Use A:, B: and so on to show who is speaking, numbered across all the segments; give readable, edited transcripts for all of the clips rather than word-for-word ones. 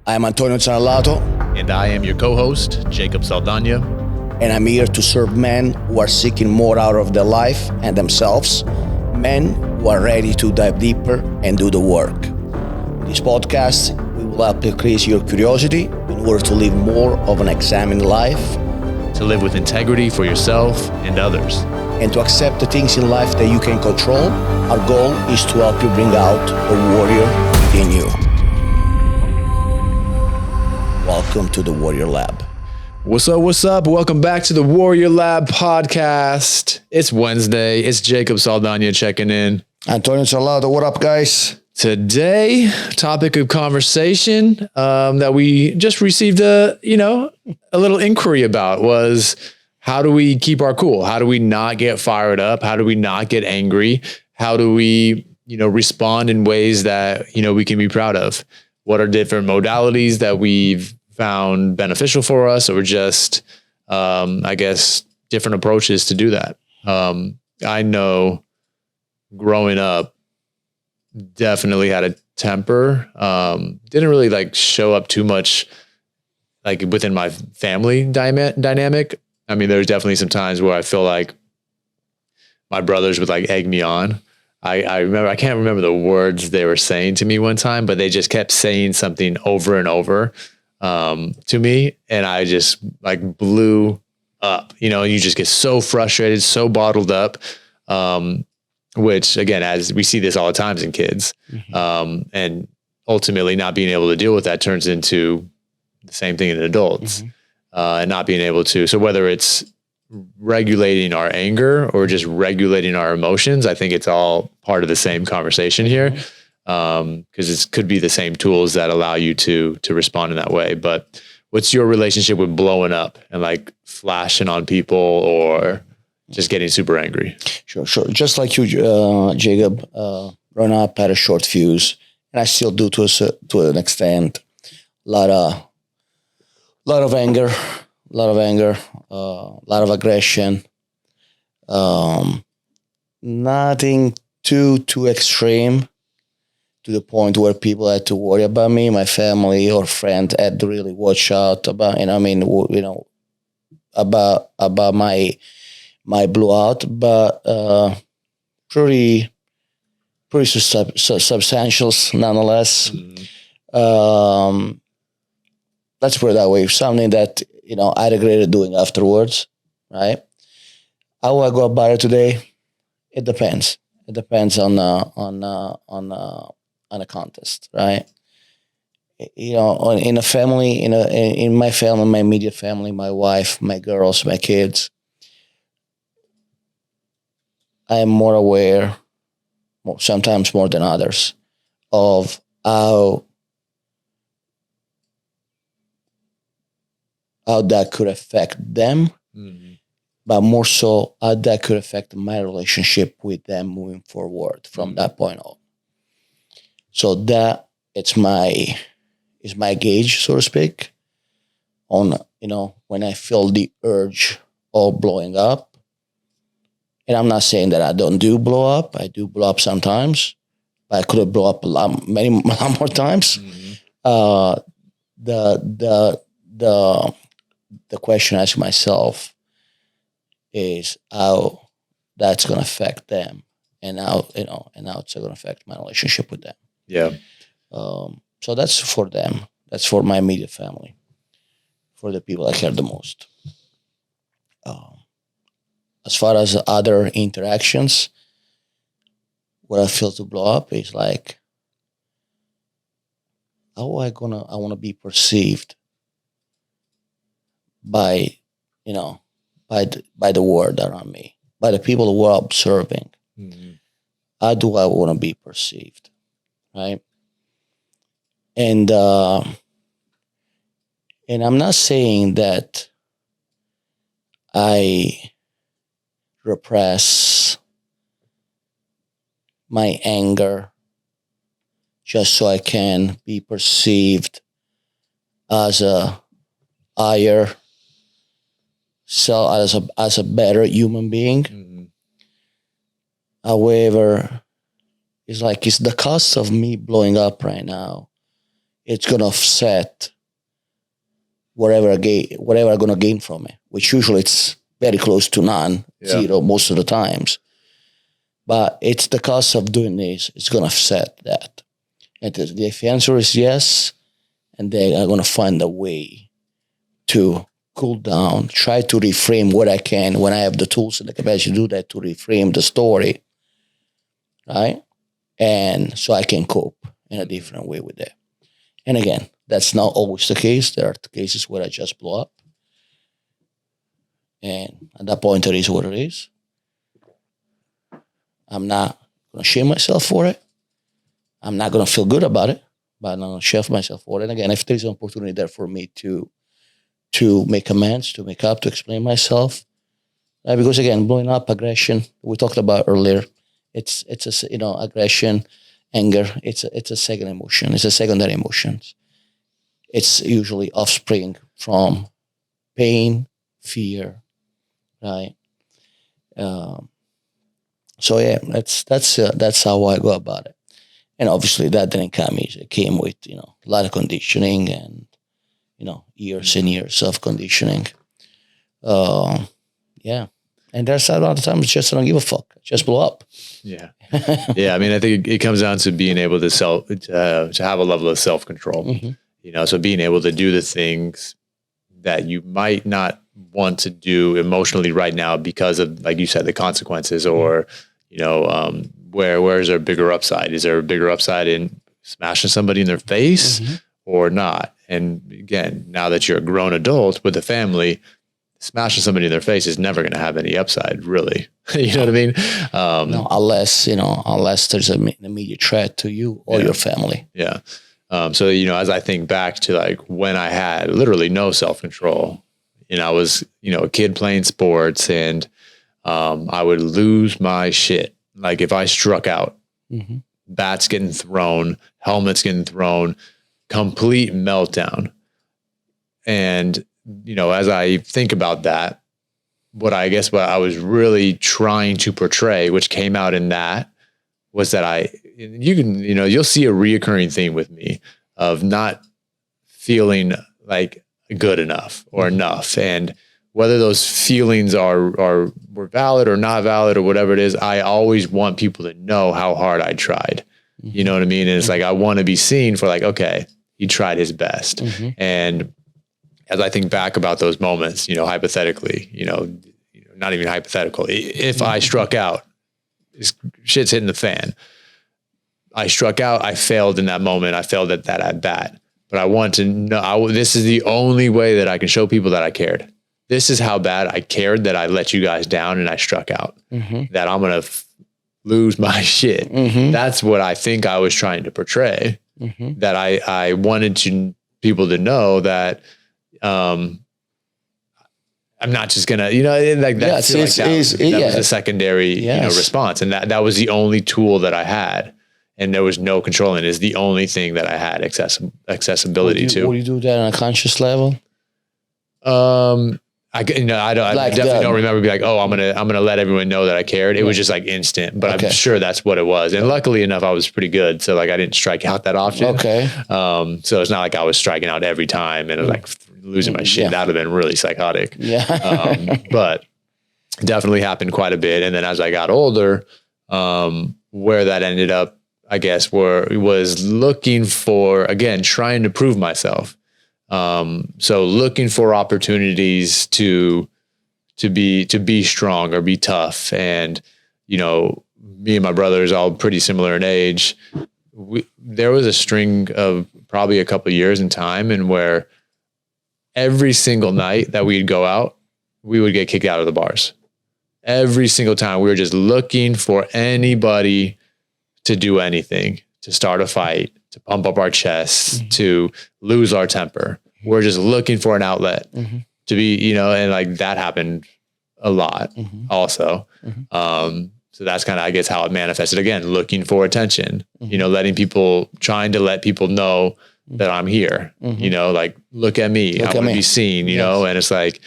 A: I'm Antonio Zanalato,
B: And I am your co-host, Jacob Saldana.
A: and I'm here to serve men who are seeking more out of their life and themselves, men who are ready to dive deeper and do the work. In this podcast, we will help increase your curiosity in order to live more of an examined life
B: To live with integrity for yourself and others.
A: and to accept the things in life that you can control. Our goal is to help you bring out the warrior within you. Welcome to the Warrior Lab.
B: What's up? What's up? Welcome back to the Warrior Lab podcast. It's Wednesday. It's Jacob Saldana checking in.
A: Antonio Zanalato, what up, guys?
B: Today, topic of conversation that we just received a little inquiry about was how do we keep our cool? How do we not get fired up? How do we not get angry? How do we, respond in ways that, we can be proud of? What are different modalities that we've found beneficial for us, or just, different approaches to do that? I know growing up, definitely had a temper. Didn't really show up too much within my family dynamic. I mean, there's definitely some times where I feel like my brothers would egg me on. I remember, I can't remember the words they were saying to me one time, but they just kept saying something over and over to me. And I just blew up, and you just get so frustrated, so bottled up. Which again, as we see this all the times in kids, and ultimately not being able to deal with that turns into the same thing in adults, and not being able to. So whether it's regulating our anger or just regulating our emotions, I think it's all part of the same conversation here, because it could be the same tools that allow you to respond in that way. But what's your relationship with blowing up and flashing on people or just getting super angry?
A: Sure. Just like you, Jacob, growing up had a short fuse, and I still do to an extent. A lot of anger, a lot of aggression. Nothing too extreme to the point where people had to worry about me. My family or friends had to really watch out about, about my blowout, but pretty substantial nonetheless. Let's put it that way. Something that I regretted doing afterwards, right? How will I go about it today? It depends. It depends on a contest, right? In a family, in my family, my immediate family, my wife, my girls, my kids, I am more aware, sometimes more than others, of how that could affect them, but more so how that could affect my relationship with them moving forward from that point on. So that is my gauge, so to speak, on when I feel the urge of blowing up. And I'm not saying that I don't do blow up. I do blow up sometimes, but I could have blown up a lot more times. The question I ask myself is how that's going to affect them, and how it's going to affect my relationship with them.
B: Yeah.
A: So that's for them. That's for my immediate family, for the people I care the most. As far as other interactions, what I feel to blow up is how I want to be perceived by the world around me, by the people who are observing. How do I want to be perceived, right? And I'm not saying that I repress my anger just so I can be perceived as a higher, so as a better human being. However, it's the cost of me blowing up right now it's going to offset whatever I'm going to gain from it, which usually it's very close to none, zero most of the times. But it's the cost of doing this. It's going to offset that. And if the answer is yes, and they are going to find a way to cool down, try to reframe what I can when I have the tools and the capacity to do that, to reframe the story, right? And so I can cope in a different way with that. And again, that's not always the case. There are cases where I just blow up. And at that point, it is what it is. I'm not going to shame myself for it. I'm not going to feel good about it, but I'm not going to shame myself for it. And again, if there's an opportunity there for me to make amends, to make up, to explain myself, because again, blowing up, aggression, we talked about earlier, it's a, aggression, anger, it's a second emotion. It's a secondary emotion. It's usually offspring from pain, fear, right? So yeah, that's how I go about it. And obviously that didn't come easy. It came with, a lot of conditioning and, years and years of conditioning. Yeah. And there's a lot of times just I don't give a fuck. Just blow up.
B: Yeah. Yeah. I mean, I think it comes down to being able to to have a level of self-control, so being able to do the things that you might not want to do emotionally right now because of, like you said, the consequences, or, where is there a bigger upside? Is there a bigger upside in smashing somebody in their face or not? And again, now that you're a grown adult with a family, smashing somebody in their face is never going to have any upside, really. You know what I mean?
A: No, unless there's an immediate threat to you or your family.
B: Yeah. So, as I think back to like when I had literally no self-control, I was, a kid playing sports, and I would lose my shit. Like if I struck out, bats getting thrown, helmets getting thrown, complete meltdown. And, as I think about that, what I was really trying to portray, which came out in that, was that you'll see a reoccurring theme with me of not feeling like good enough or enough. And whether those feelings were valid or not valid or whatever it is, I always want people to know how hard I tried. You know what I mean? And it's like, I want to be seen for like, okay, he tried his best. And as I think back about those moments, hypothetically, not even hypothetical, if I struck out, shit's hitting the fan. I struck out. I failed in that moment. I failed at that at bat. But I want to know, this is the only way that I can show people that I cared. This is how bad I cared, that I let you guys down and I struck out. That I'm going to lose my shit. That's what I think I was trying to portray. That I wanted people to know that I'm not just gonna, like that. That was a secondary, response, and that was the only tool that I had, and there was no controlling. Is the only thing that I had accessibility to.
A: Would you do that on a conscious level?
B: I definitely don't remember being like, oh, I'm gonna let everyone know that I cared. It was just like instant, but I'm sure that's what it was. And luckily enough, I was pretty good, so like I didn't strike out that often.
A: Okay.
B: So it's not like I was striking out every time and like losing my shit. That would have been really psychotic.
A: Yeah.
B: But definitely happened quite a bit. And then as I got older, where that ended up, I guess, was looking for, again, trying to prove myself. So looking for opportunities to be strong or be tough. And, me and my brothers, all pretty similar in age. There was a string of probably a couple of years in time, and where every single night that we'd go out, we would get kicked out of the bars. Every single time we were just looking for anybody to do anything, to start a fight, to pump up our chests, to lose our temper. We're just looking for an outlet to be, and like that happened a lot also. So that's kind of, I guess, how it manifested. Again, looking for attention, trying to let people know that I'm here, like, look at me, I want to be seen, and it's like,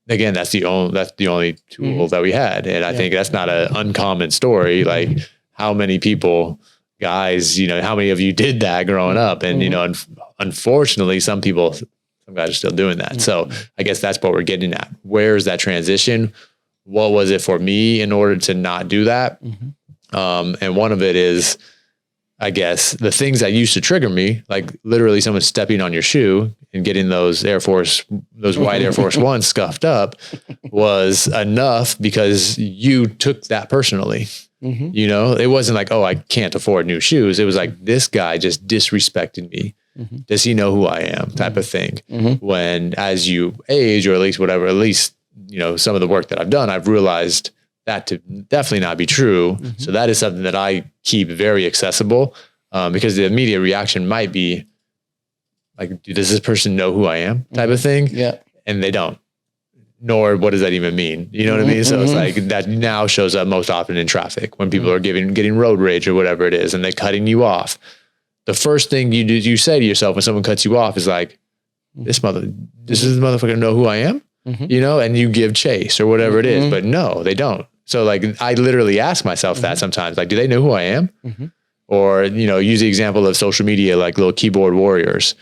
B: again, that's the only tool that we had. And I think that's not an uncommon story. Like, how many people guys, you know, how many of you did that growing up? And, you know, unfortunately, some guys are still doing that. So I guess that's what we're getting at. Where's that transition? What was it for me in order to not do that? And one of it is, I guess, the things that used to trigger me, like literally someone stepping on your shoe and getting those white Air Force Ones scuffed up was enough because you took that personally. You know, it wasn't like, oh, I can't afford new shoes. It was like, this guy just disrespected me. Does he know who I am? Type of thing. When as you age, or at least whatever, at least, you know, some of the work that I've done, I've realized that to definitely not be true. So that is something that I keep very accessible, because the immediate reaction might be like, does this person know who I am? Type of thing.
A: Yeah.
B: And they don't. Nor what does that even mean? You know what I mean? So it's like that now shows up most often in traffic when people are getting road rage or whatever it is, and they're cutting you off. The first thing you say to yourself when someone cuts you off is like, does this motherfucker know who I am? You know, and you give chase or whatever it is, but no, they don't. So like, I literally ask myself that sometimes, like, do they know who I am? Or, you know, use the example of social media, like little keyboard warriors.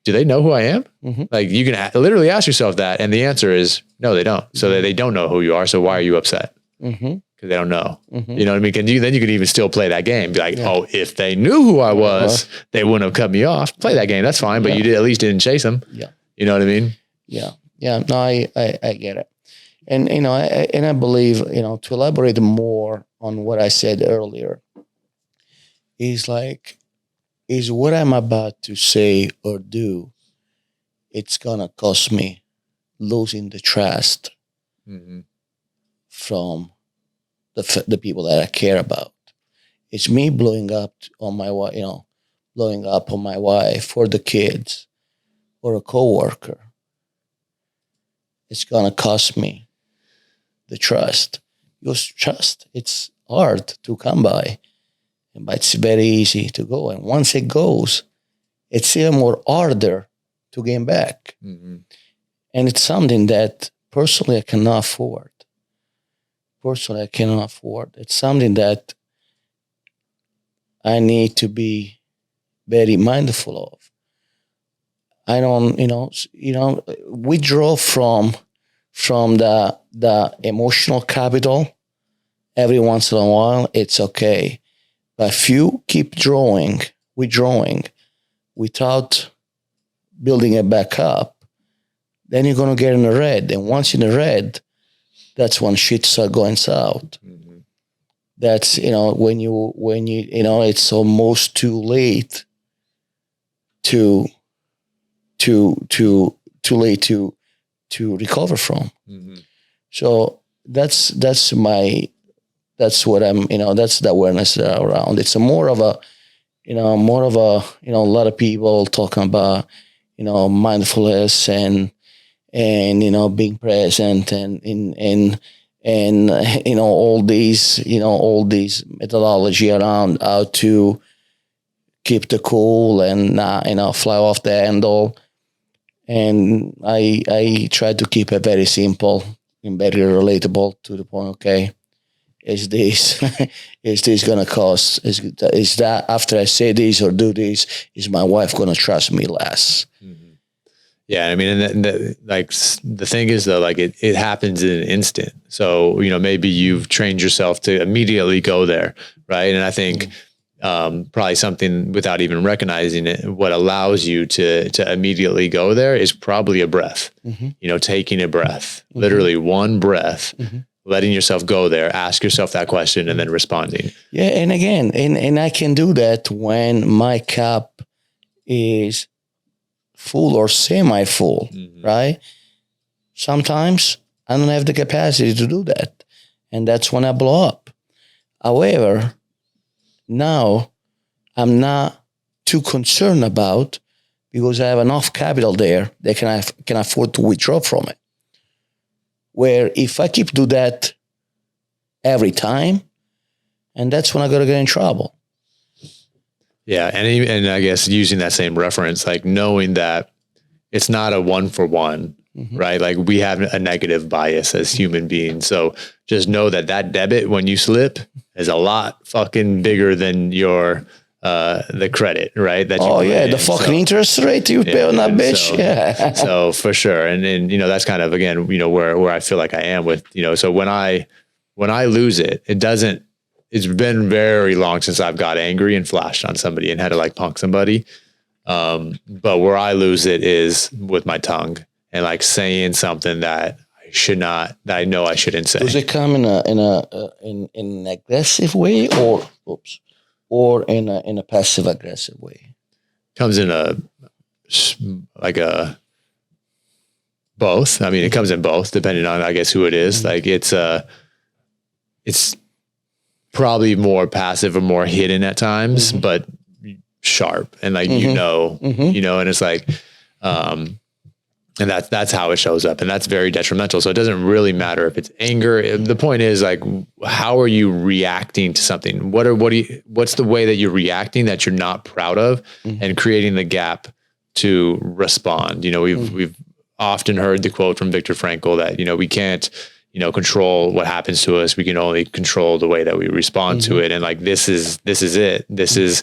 B: Do they know who I am? Like, you can literally ask yourself that. And the answer is no, they don't. So they don't know who you are. So why are you upset? Because they don't know. You know what I mean? Then you can even still play that game. Be like, oh, if they knew who I was, they wouldn't have cut me off. Play that game. That's fine. But you at least didn't chase them.
A: Yeah.
B: You know what I mean?
A: Yeah. Yeah. No, I get it. And, you know, I believe, you know, to elaborate more on what I said earlier, is what I'm about to say or do, it's going to cost me losing the trust from the people that I care about. It's me blowing up on my wife, you know, blowing up on my wife or the kids or a coworker. It's going to cost me the trust. Because trust, it's hard to come by, but it's very easy to go. And once it goes, it's even more harder to gain back. And it's something that personally I cannot afford. It's something that I need to be very mindful of. I don't, withdraw from the emotional capital every once in a while. It's okay. But if you keep withdrawing without building it back up, then you're going to get in the red. And once in the red, that's when shit starts going south. That's, when you, it's almost too late to recover from. So that's what I'm, that's the awareness around. It's more of a, a lot of people talking about, mindfulness and being present and all these methodology around how to keep the cool and not, fly off the handle. And I try to keep it very simple and very relatable to the point. Okay, is this gonna cost? Is that after I say this or do this, is my wife gonna trust me less?
B: Yeah, I mean, and the thing is though, like it happens in an instant. So maybe you've trained yourself to immediately go there, right? And I think probably something without even recognizing it, what allows you to immediately go there is probably a breath. Taking a breath, literally one breath. Letting yourself go there, ask yourself that question, and then responding.
A: Yeah, and again, and I can do that when my cup is full or semi-full, right? Sometimes I don't have the capacity to do that, and that's when I blow up. However, now I'm not too concerned about, because I have enough capital there that can afford to withdraw from it. Where if I keep do that every time, and that's when I gotta get in trouble.
B: Yeah, and I guess using that same reference, like knowing that it's not a 1-for-1, right? Like we have a negative bias as human beings, so just know that debit when you slip is a lot fucking bigger than your the credit, right? That
A: oh yeah, the fucking interest rate you pay on that bitch.
B: So,
A: yeah.
B: So for sure. And, you know, that's kind of, again, you know, where I feel like I am with, you know, so when I lose it, it's been very long since I've got angry and flashed on somebody and had to like punk somebody. But where I lose it is with my tongue and like saying something that I should not, that I know I shouldn't say.
A: Does it come in an aggressive way or in a passive aggressive way?
B: Comes in both. I mean, it comes in both depending on, I guess, who it is. Like it's probably more passive or more hidden at times, but sharp and like, you know, and it's like, and that's how it shows up. And that's very detrimental. So it doesn't really matter if it's anger. The point is like, how are you reacting to something? What's the way that you're reacting that you're not proud of and creating the gap to respond? You know, we've often heard the quote from Viktor Frankl that, you know, we can't, you know, control what happens to us. We can only control the way that we respond to it. And like, this is it. This is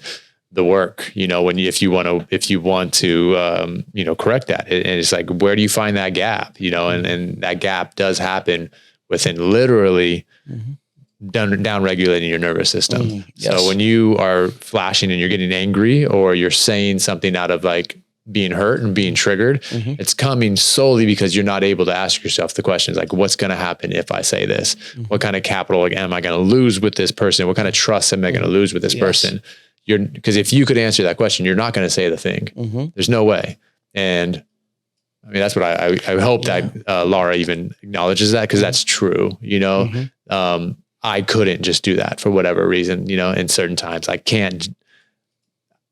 B: the work, you know, if you want to, you know, correct that. And it's like, where do you find that gap? You know, and that gap does happen within literally down regulating your nervous system. Yes. So when you are flashing and you're getting angry or you're saying something out of like being hurt and being triggered, it's coming solely because you're not able to ask yourself the questions like, what's going to happen if I say this? What kind of capital am I going to lose with this person? What kind of trust am I going to lose with this person? Because if you could answer that question, you're not going to say the thing. There's no way. And I mean, that's what I hope that Laura even acknowledges that, because that's true. You know, I couldn't just do that for whatever reason. You know, in certain times, I can't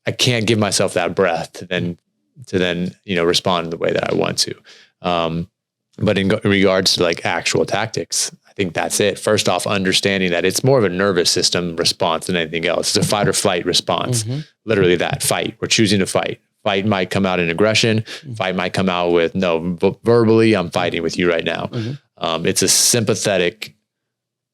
B: give myself that breath to then you know, respond the way that I want to. But in regards to like actual tactics, I think that's it. First off, understanding that it's more of a nervous system response than anything else. It's a fight or flight response. Literally that fight. We're choosing to fight. Fight might come out in aggression. Fight might come out with, no, verbally, I'm fighting with you right now. It's a sympathetic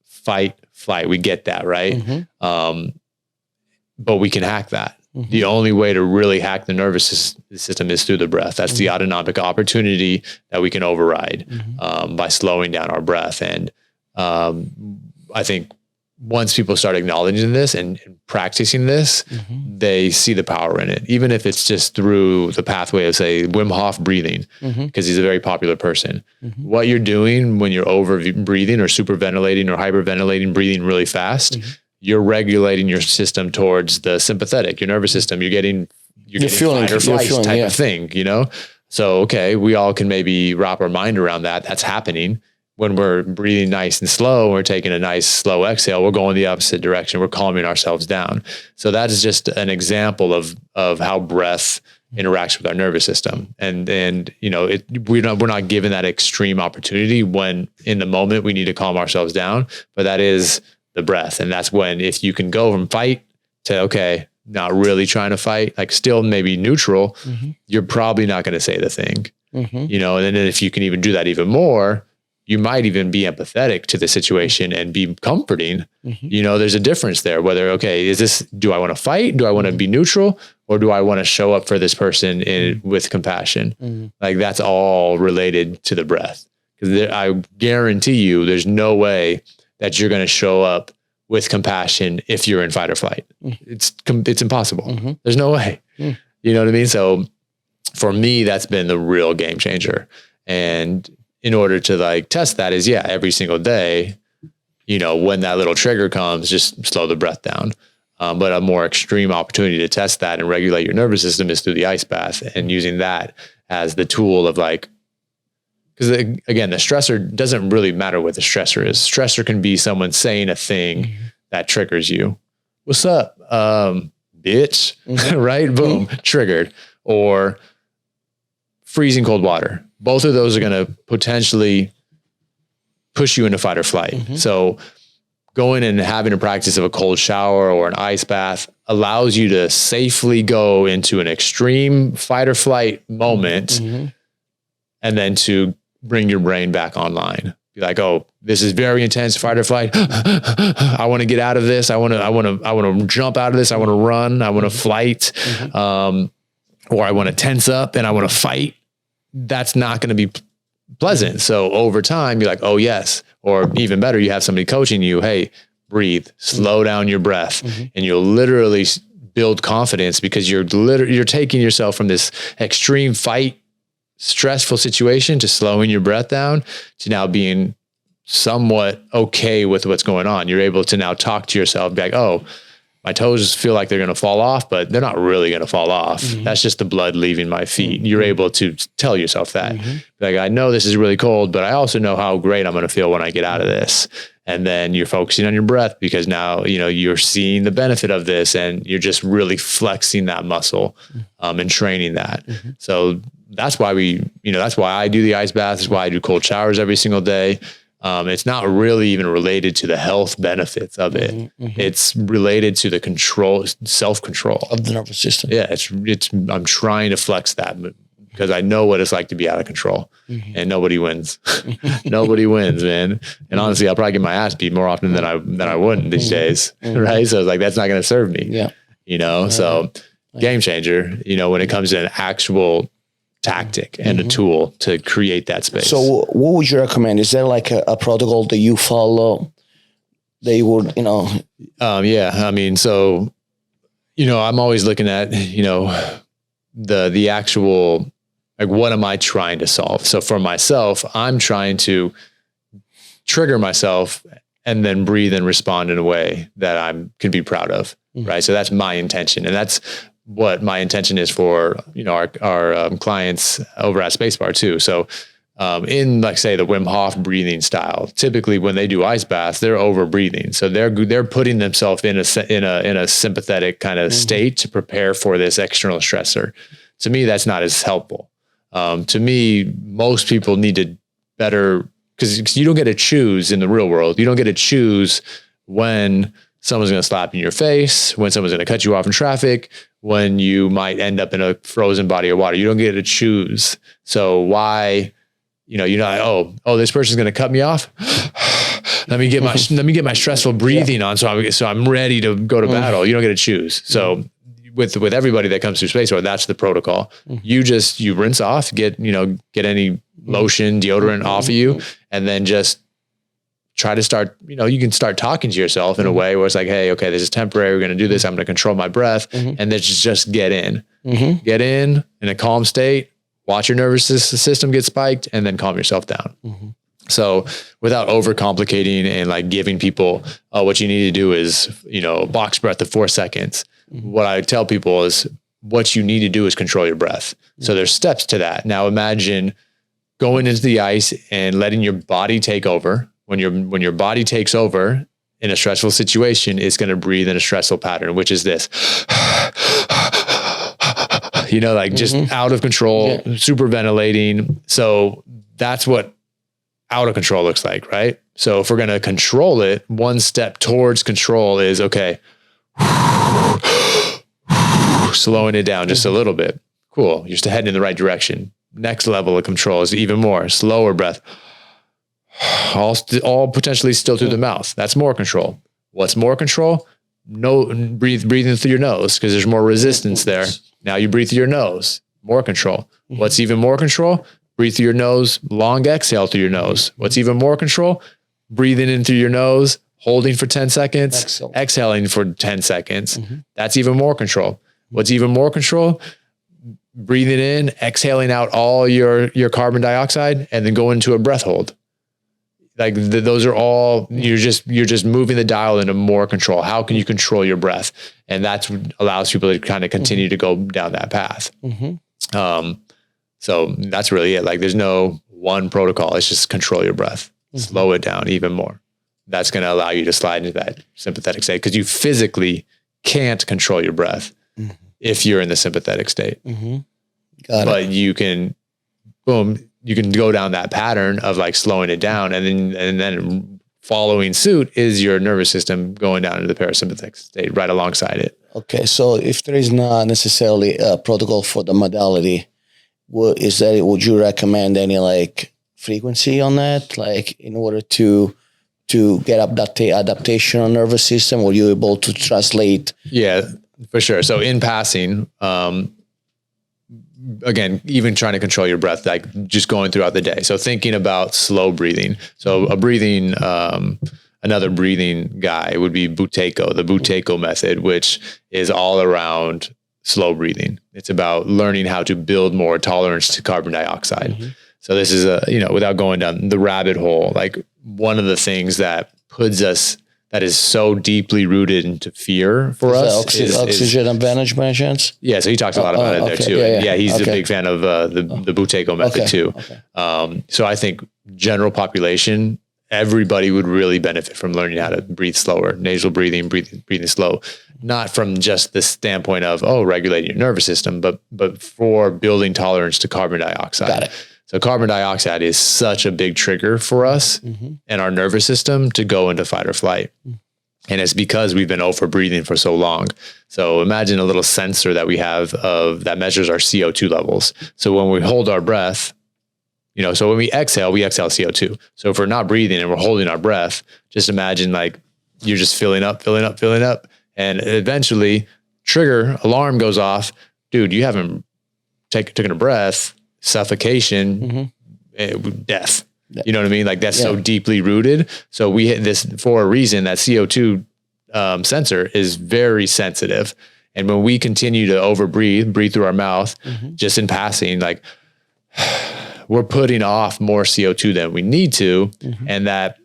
B: fight, flight. We get that, right? But we can hack that. The only way to really hack the nervous system is through the breath. That's the autonomic opportunity that we can override by slowing down our breath. And I think once people start acknowledging this and practicing this, they see the power in it, even if it's just through the pathway of, say, Wim Hof breathing, because he's a very popular person. What you're doing when you're over breathing or super ventilating or hyperventilating, breathing really fast, you're regulating your system towards the sympathetic, your nervous system. You're getting fight or flight type of thing, you know? So, okay, we all can maybe wrap our mind around that. That's happening when we're breathing nice and slow. We're taking a nice slow exhale. We're going the opposite direction. We're calming ourselves down. So that is just an example of how breath interacts with our nervous system. And you know, we're not given that extreme opportunity when in the moment we need to calm ourselves down, but that is the breath. And that's when, if you can go from fight to, okay, not really trying to fight, like still maybe neutral, you're probably not going to say the thing, you know, and then if you can even do that even more, you might even be empathetic to the situation and be comforting. You know, there's a difference there, whether, okay, do I want to fight? Do I want to be neutral? Or do I want to show up for this person with compassion? Like that's all related to the breath. Because I guarantee you there's no way that you're going to show up with compassion if you're in fight or flight. It's impossible. There's no way. You know what I mean? So for me, that's been the real game changer. And in order to like test that is, every single day, you know, when that little trigger comes, just slow the breath down. But a more extreme opportunity to test that and regulate your nervous system is through the ice bath, and using that as the tool of like, because again, the stressor doesn't really matter what the stressor is. Stressor can be someone saying a thing that triggers you. What's up, bitch? Right? Boom, triggered. Or freezing cold water. Both of those are going to potentially push you into fight or flight. So going and having a practice of a cold shower or an ice bath allows you to safely go into an extreme fight or flight moment and then to bring your brain back online. be like, oh, this is very intense, fight or flight. I want to get out of this. I want to jump out of this. I want to run. I want to flight. Or I want to tense up and I want to fight. That's not going to be pleasant. So over time, you're like, oh yes. Or even better, you have somebody coaching you. Hey, breathe, slow down your breath. And you'll literally build confidence because you're taking yourself from this extreme fight, stressful situation to slowing your breath down to now being somewhat okay with what's going on. You're able to now talk to yourself, be like, oh, my toes feel like they're going to fall off, but they're not really going to fall off. That's just the blood leaving my feet. You're able to tell yourself that. Like, I know this is really cold, but I also know how great I'm going to feel when I get out of this. And then you're focusing on your breath because now, you're seeing the benefit of this and you're just really flexing that muscle, and training that. So that's why that's why I do the ice bath. That's why I do cold showers every single day. It's not really even related to the health benefits of it. It's related to the self-control
A: of the nervous system.
B: Yeah. I'm trying to flex that because I know what it's like to be out of control, and nobody wins. Nobody wins, man. And honestly, I'll probably get my ass beat more often than I wouldn't these days. Right. So it's like, that's not going to serve me.
A: Yeah.
B: So game changer, when it comes to an actual tactic and a tool to create that space.
A: So what would you recommend? Is there like a protocol that you follow that you would,
B: Yeah. I mean, so, I'm always looking at, the actual, like, what am I trying to solve? So for myself, I'm trying to trigger myself and then breathe and respond in a way that I can be proud of. Right. So that's my intention. And that's what my intention is for, our clients over at Spacebar too. So, in, like, say, the Wim Hof breathing style, typically when they do ice baths, they're over breathing. So they're putting themselves in a sympathetic kind of state to prepare for this external stressor. To me, that's not as helpful. To me, most people need to better, because you don't get to choose in the real world. You don't get to choose when someone's going to slap in your face, when someone's going to cut you off in traffic, when you might end up in a frozen body of water. You don't get to choose. So why, you're not, oh, this person's going to cut me off. let me get my stressful breathing on. So I'm ready to go to battle. You don't get to choose. So with everybody that comes through Spacebar, that's the protocol. You rinse off, get any lotion, deodorant off of you, and then just try to start, you can start talking to yourself in a way where it's like, hey, okay, this is temporary. We're going to do this. I'm going to control my breath. And then just get in, get in a calm state, watch your nervous system get spiked, and then calm yourself down. So without overcomplicating and like giving people, what you need to do is, box breath of 4 seconds. What I tell people is what you need to do is control your breath. So there's steps to that. Now imagine going into the ice and letting your body take over. When your body takes over in a stressful situation, it's going to breathe in a stressful pattern, which is this, just out of control, super ventilating. So that's what out of control looks like, right? So if we're going to control it, one step towards control is, okay, slowing it down just a little bit. Cool. You're still heading in the right direction. Next level of control is even more slower breath. All potentially still through the mouth. That's more control. What's more control? No, breathing through your nose because there's more resistance there. Now you breathe through your nose. More control. What's even more control? Breathe through your nose. Long exhale through your nose. What's even more control? Breathing in through your nose, holding for 10 seconds, exhaling for 10 seconds. That's even more control. What's even more control? Breathing in, exhaling out all your carbon dioxide, and then go into a breath hold. Like those are all, you're just moving the dial into more control. How can you control your breath? And that's what allows people to kind of continue to go down that path. So that's really it. Like there's no one protocol. It's just control your breath, slow it down even more. That's going to allow you to slide into that sympathetic state because you physically can't control your breath if you're in the sympathetic state. But you can, you can go down that pattern of like slowing it down, and then following suit is your nervous system going down into the parasympathetic state right alongside it.
A: Okay, so if there is not necessarily a protocol for the modality, would you recommend any like frequency on that, like in order to get up that adaptation on nervous system? Were you able to translate?
B: Yeah, for sure. So in passing, again, even trying to control your breath, like just going throughout the day. So thinking about slow breathing. So another breathing guy would be Buteyko, the Buteyko method, which is all around slow breathing. It's about learning how to build more tolerance to carbon dioxide. Mm-hmm. So this is without going down the rabbit hole, like one of the things that puts us, that is so deeply rooted into fear for us.
A: Oxygen advantage by chance?
B: Yeah, so he talks a lot about it there too. Yeah, he's a big fan of the Buteyko method too. Okay. So I think general population, everybody would really benefit from learning how to breathe slower, nasal breathing slow, not from just the standpoint of, regulating your nervous system, but for building tolerance to carbon dioxide.
A: Got it.
B: So carbon dioxide is such a big trigger for us and our nervous system to go into fight or flight. And it's because we've been over breathing for so long. So imagine a little sensor that we have that measures our CO2 levels. So when we hold our breath, so when we exhale CO2. So if we're not breathing and we're holding our breath, just imagine like you're just filling up. And eventually alarm goes off. Dude, you haven't taken a breath. Suffocation, death. You know what I mean? Like that's so deeply rooted. So we hit this for a reason. That CO2 sensor is very sensitive. And when we continue to breathe through our mouth, just in passing, like we're putting off more CO2 than we need to. And that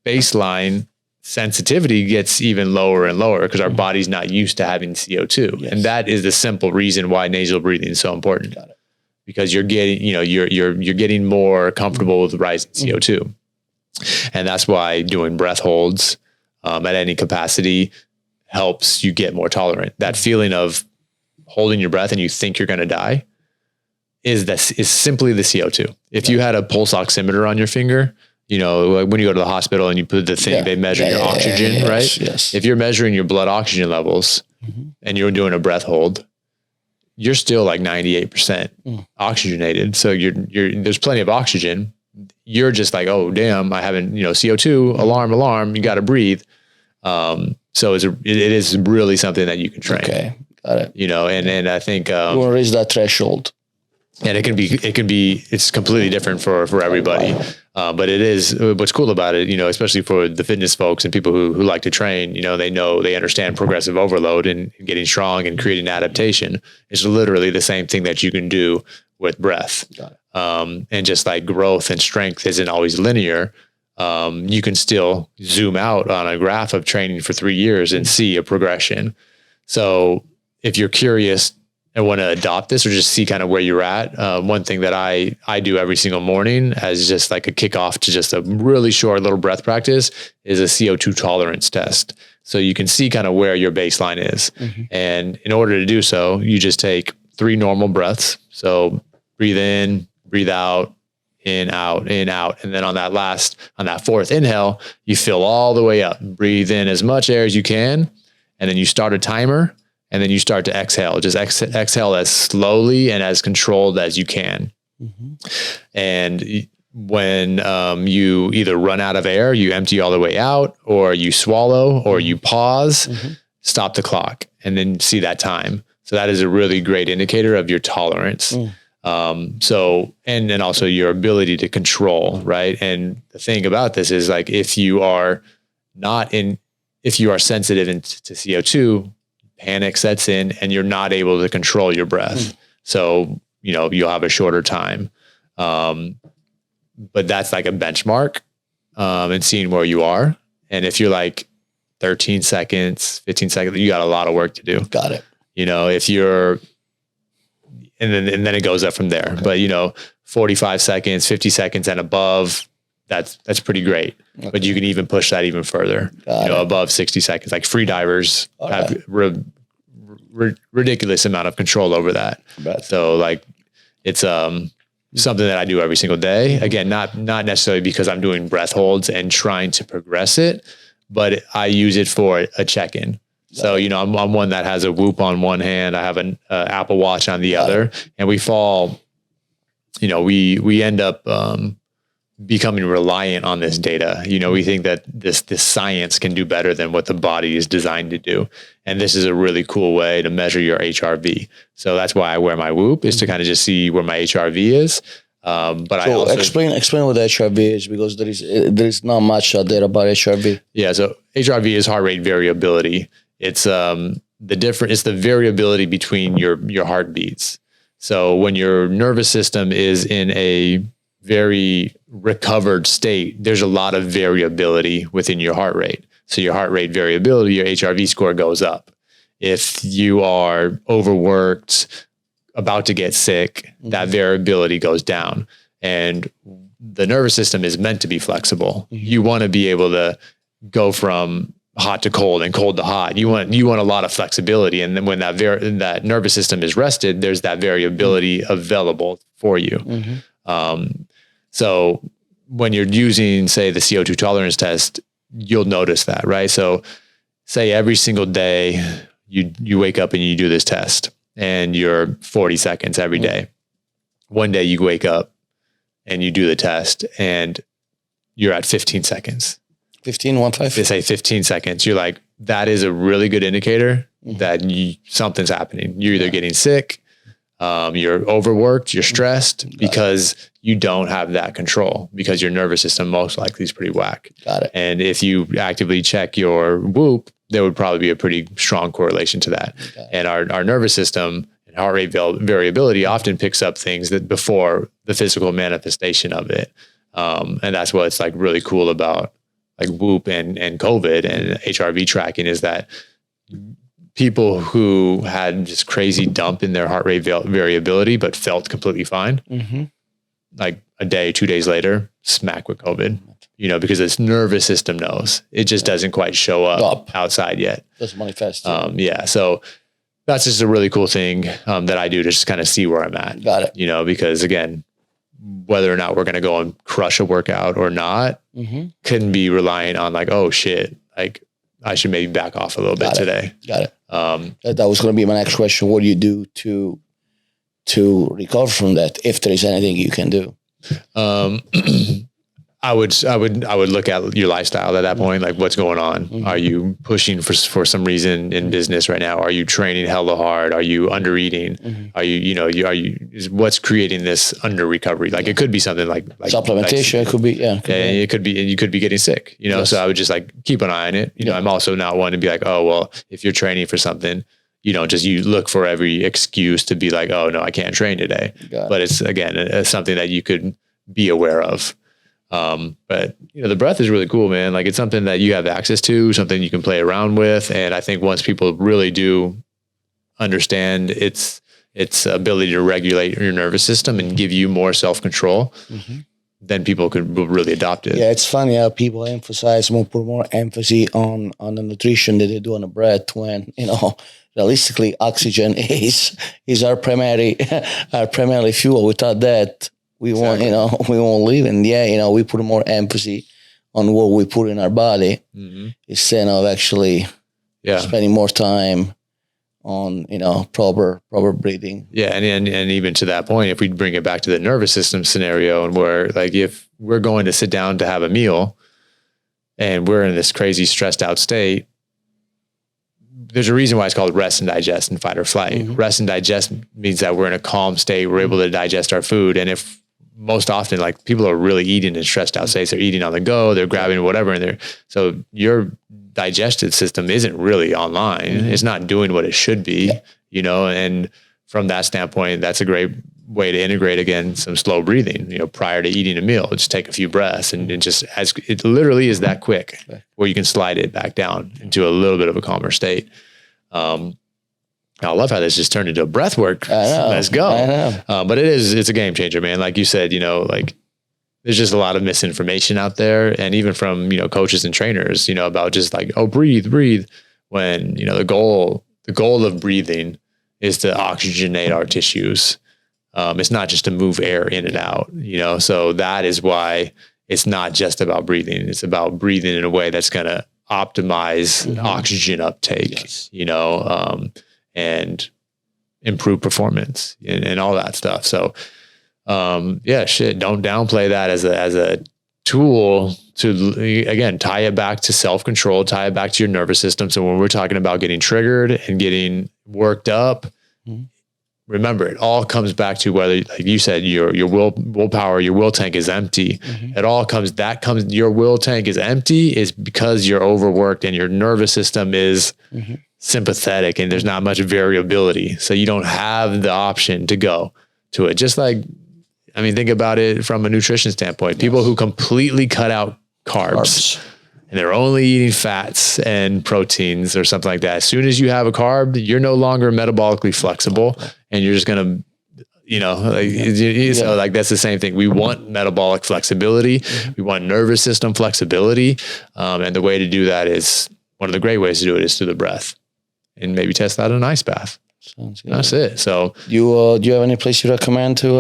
B: baseline sensitivity gets even lower and lower because our body's not used to having CO2. Yes. And that is the simple reason why nasal breathing is so important. Got it. Because you're getting, you're getting more comfortable with rising CO2. And that's why doing breath holds at any capacity helps you get more tolerant. That feeling of holding your breath and you think you're going to die is simply the CO2. If you had a pulse oximeter on your finger, like when you go to the hospital and you put the thing, they measure your oxygen, right?
A: Yes.
B: If you're measuring your blood oxygen levels and you're doing a breath hold, you're still like 98% oxygenated. So there's plenty of oxygen. You're just like, oh damn, I haven't, CO2 alarm, you got to breathe. So it is really something that you can train.
A: Okay. Got it.
B: And I think,
A: you want to raise that threshold.
B: And it's completely different for everybody. But it is, what's cool about it, especially for the fitness folks and people who like to train, they understand progressive overload and getting strong and creating adaptation. It's literally the same thing that you can do with breath. Got it. And just like growth and strength isn't always linear. You can still zoom out on a graph of training for 3 years and see a progression. So if you're curious and want to adopt this or just see kind of where you're at. One thing that I do every single morning as just like a kickoff to just a really short little breath practice is a CO2 tolerance test. So you can see kind of where your baseline is. And in order to do so, you just take 3 normal breaths. So breathe in, breathe out, in, out, in, out. And then on that 4th inhale, you fill all the way up. Breathe in as much air as you can. And then you start a timer. And then you start to exhale. Just exhale as slowly and as controlled as you can. And when you either run out of air, you empty all the way out, or you swallow, or you pause, stop the clock, and then see that time. So that is a really great indicator of your tolerance. So, and then also your ability to control, right? And the thing about this is like, if you are sensitive to CO2, panic sets in and you're not able to control your breath. So, you'll have a shorter time. But that's like a benchmark, and seeing where you are. And if you're like 13 seconds, 15 seconds, you got a lot of work to do.
A: Got it.
B: If you're, and then it goes up from there, but 45 seconds, 50 seconds and above, that's pretty great. Okay. But you can even push that even further, above 60 seconds. Like free divers have ridiculous amount of control over that. So like it's something that I do every single day. Again, not necessarily because I'm doing breath holds and trying to progress it, but I use it for a check-in. So, I'm one that has a Whoop on one hand. I have an Apple Watch on the other, and we fall, we end up becoming reliant on this data. We think that this science can do better than what the body is designed to do. And this is a really cool way to measure your HRV. So that's why I wear my Whoop, is to kind of just see where my HRV is. But I also
A: explain what HRV is, because there is not much out there about HRV.
B: Yeah. So HRV is heart rate variability. It's it's the variability between your heartbeats. So when your nervous system is in a very recovered state, there's a lot of variability within your heart rate. So your heart rate variability, your HRV score goes up. If you are overworked, about to get sick, that variability goes down. And the nervous system is meant to be flexible. You want to be able to go from hot to cold and cold to hot. You want a lot of flexibility. And then when that nervous system is rested, there's that variability available for you. So when you're using, say, the CO2 tolerance test, you'll notice that, right? So say every single day you wake up and you do this test, and you're 40 seconds every day. One day you wake up and you do the test and you're at 15 seconds.
A: 15.
B: They say 15 seconds. You're like, that is a really good indicator that something's happening. You're either getting sick, you're overworked, you're stressed, because you don't have that control, because your nervous system most likely is pretty whack.
A: Got it.
B: And if you actively check your Whoop, there would probably be a pretty strong correlation to that. Okay. And our nervous system and heart rate variability often picks up things that before the physical manifestation of it. And that's what's like really cool about like Whoop and COVID and HRV tracking, is that people who had this crazy dump in their heart rate variability, but felt completely fine, like a day, 2 days later, smack with COVID, because its nervous system knows. It just doesn't quite show up outside yet.
A: Doesn't manifest.
B: Yeah. So that's just a really cool thing that I do to just kind of see where I'm at.
A: Got it.
B: Because again, whether or not we're going to go and crush a workout or not, couldn't be reliant on like, oh shit, like I should maybe back off a little bit today.
A: Got it. That was going to be my next question. What do you do to recover from that, if there is anything you can do?
B: I would look at your lifestyle at that point. Like, what's going on? Are you pushing for some reason in business right now? Are you training hella hard? Are you under eating? Are what's creating this under recovery? Like, it could be something like
A: supplementation. It could be,
B: it could be, you could be getting sick, Yes. So I would just like keep an eye on it. I'm also not one to be like, oh, well, if you're training for something, you look for every excuse to be like, oh no, I can't train today. But it's, again, something that you could be aware of. But the breath is really cool, man. Like, it's something that you have access to, something you can play around with. And I think once people really do understand its ability to regulate your nervous system and give you more self-control, then people could really adopt it.
A: Yeah. It's funny how people put more emphasis on the nutrition that they do on the breath, when, realistically oxygen is our primary fuel. Without that, we won't live. And we put more emphasis on what we put in our body instead of actually spending more time on, proper breathing.
B: Yeah. And even to that point, if we bring it back to the nervous system scenario, and where, like, if we're going to sit down to have a meal and we're in this crazy stressed out state, there's a reason why it's called rest and digest and fight or flight. Rest and digest means that we're in a calm state. We're able to digest our food. And if most often, like, people are really eating in stressed out states, they're eating on the go, they're grabbing whatever in there. So your digestive system isn't really online. It's not doing what it should be, and from that standpoint, that's a great way to integrate, again, some slow breathing, prior to eating a meal. Just take a few breaths, and it literally is that quick where you can slide it back down into a little bit of a calmer state. I love how this just turned into a breath work. Let's go. But it's a game changer, man. Like you said, like, there's just a lot of misinformation out there. And even from, coaches and trainers, about just like, oh, breathe, when, the goal of breathing is to oxygenate our tissues. It's not just to move air in and out, so that is why it's not just about breathing. It's about breathing in a way that's going to optimize oxygen uptake, and improve performance and all that stuff. So, yeah, shit, don't downplay that as a tool to, again, tie it back to self-control, tie it back to your nervous system. So when we're talking about getting triggered and getting worked up, remember, it all comes back to whether, like you said, your willpower, your will tank is empty. It all comes, your will tank is empty is because you're overworked and your nervous system is sympathetic and there's not much variability. So you don't have the option to go to it. Just like, I mean, think about it from a nutrition standpoint. People who completely cut out carbs. And they're only eating fats and proteins or something like that. As soon as you have a carb, you're no longer metabolically flexible, and you're just going to, so like that's the same thing. We want metabolic flexibility. We want nervous system flexibility. And the way to do that is, one of the great ways to do it is through the breath, and maybe test that in an ice bath.
A: Sounds good.
B: That's it. So
A: do you have any place you recommend to?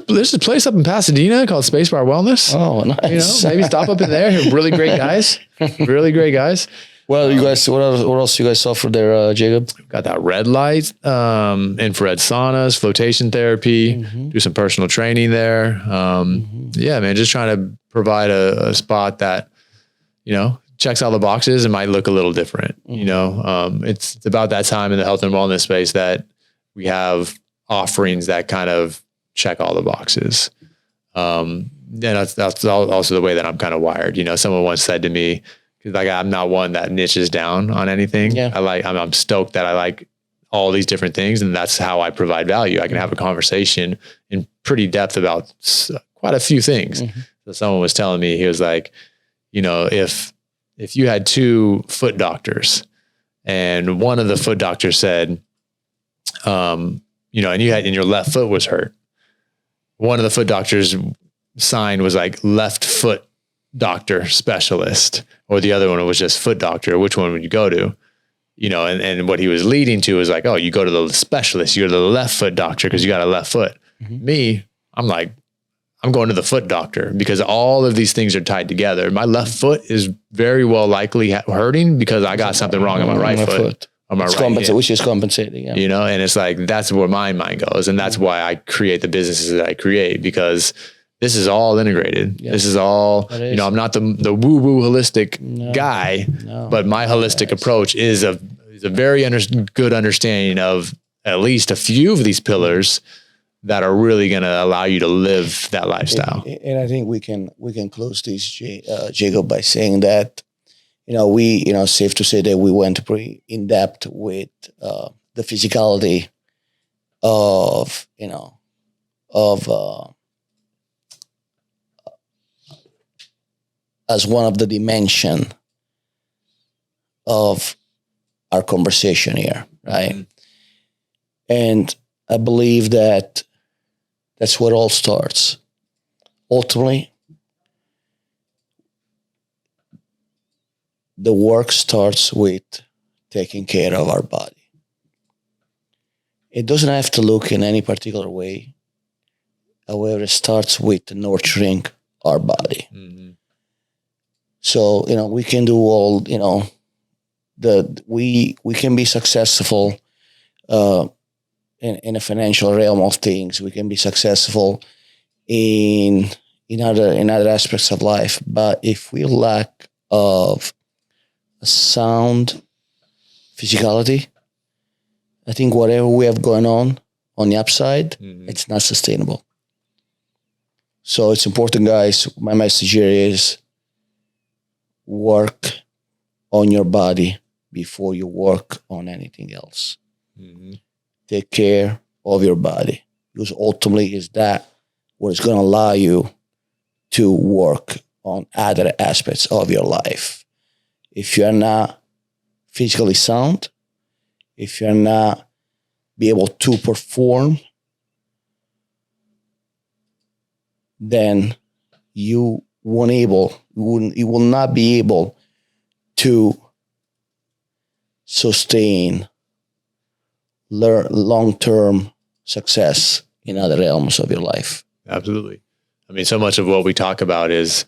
B: There's a place up in Pasadena called Spacebar Wellness.
A: Oh, nice.
B: Maybe stop up in there. Really great guys. Really great guys.
A: Well, you guys, what else you guys offer there, Jacob?
B: Got that red light, infrared saunas, flotation therapy, do some personal training there. Yeah, man, just trying to provide a spot that, checks all the boxes and might look a little different. It's about that time in the health and wellness space that we have offerings that kind of check all the boxes. And that's also the way that I'm kind of wired. Someone once said to me, cause like, I'm not one that niches down on anything. Yeah. I'm stoked that I like all these different things, and that's how I provide value. I can have a conversation in pretty depth about quite a few things. So someone was telling me, he was like, if you had two foot doctors and one of the foot doctors said, and your left foot was hurt, one of the foot doctors' sign was like left foot doctor specialist, or the other one was just foot doctor. Which one would you go to? And what he was leading to is like, oh, you go to the specialist, you're the left foot doctor because you got a left foot. Me, I'm like, I'm going to the foot doctor because all of these things are tied together. My left foot is very well likely hurting because I got something wrong on my right foot. On my right,
A: which is compensating. Yeah.
B: And it's like, that's where my mind goes. And that's why I create the businesses that I create, because this is all integrated. Yes. This is all, I'm not the woo-woo holistic guy, but my holistic approach is a very good understanding of at least a few of these pillars that are really going to allow you to live that lifestyle.
A: And I think we can close this, Jacob, by saying that, safe to say that we went pretty in depth with the physicality of as one of the dimension of our conversation here, right? And I believe that that's where it all starts. Ultimately, the work starts with taking care of our body. It doesn't have to look in any particular way. However, it starts with nurturing our body. So, we can do all, we can be successful in a financial realm of things. We can be successful in other aspects of life. But if we lack of a sound physicality, I think whatever we have going on the upside, it's not sustainable. So it's important, guys. My message here is work on your body before you work on anything else. Take care of your body, because ultimately is that what is going to allow you to work on other aspects of your life. If you're not physically sound, if you're not be able to perform, then you will not be able to sustain long-term success in other realms of your life.
B: Absolutely. I mean, so much of what we talk about is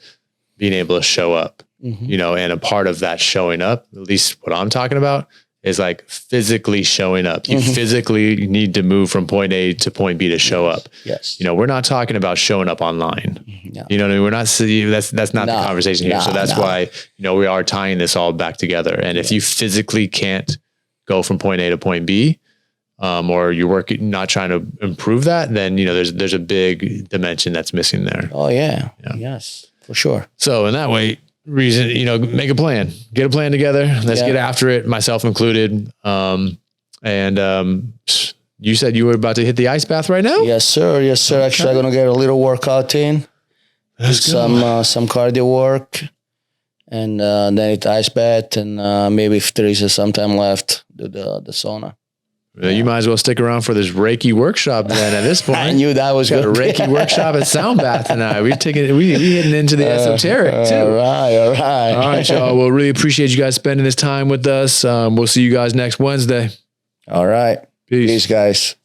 B: being able to show up, and a part of that showing up, at least what I'm talking about, is like physically showing up. You
A: Mm-hmm.
B: physically need to move from point A to point B to show up.
A: Yes.
B: You know, we're not talking about showing up online.
A: No.
B: You know what I mean? We're not, that's not the
A: No,
B: conversation here.
A: no,
B: So that's
A: no.
B: why, you know, we are tying this all back together. And if you physically can't go from point A to point B, or you're working, not trying to improve that, then, you know, there's a big dimension that's missing there.
A: Oh yeah. Yes, for sure.
B: So in that way, reason, you know, make a plan, get a plan together. Let's
A: Yeah.
B: get after it, myself included. You said you were about to hit the ice bath right now?
A: Yes, sir. Yes, sir. Actually, I'm gonna get a little workout in, do some cardio work, and then hit ice bath, and maybe if there is some time left, do the sauna.
B: You might as well stick around for this Reiki workshop then at this point.
A: I knew that was
B: Got a
A: good.
B: Reiki workshop at Sound Bath tonight. We hitting into the esoteric too.
A: All right.
B: All right, y'all. Well, really appreciate you guys spending this time with us. We'll see you guys next Wednesday.
A: All right.
B: Peace.
A: Peace, guys.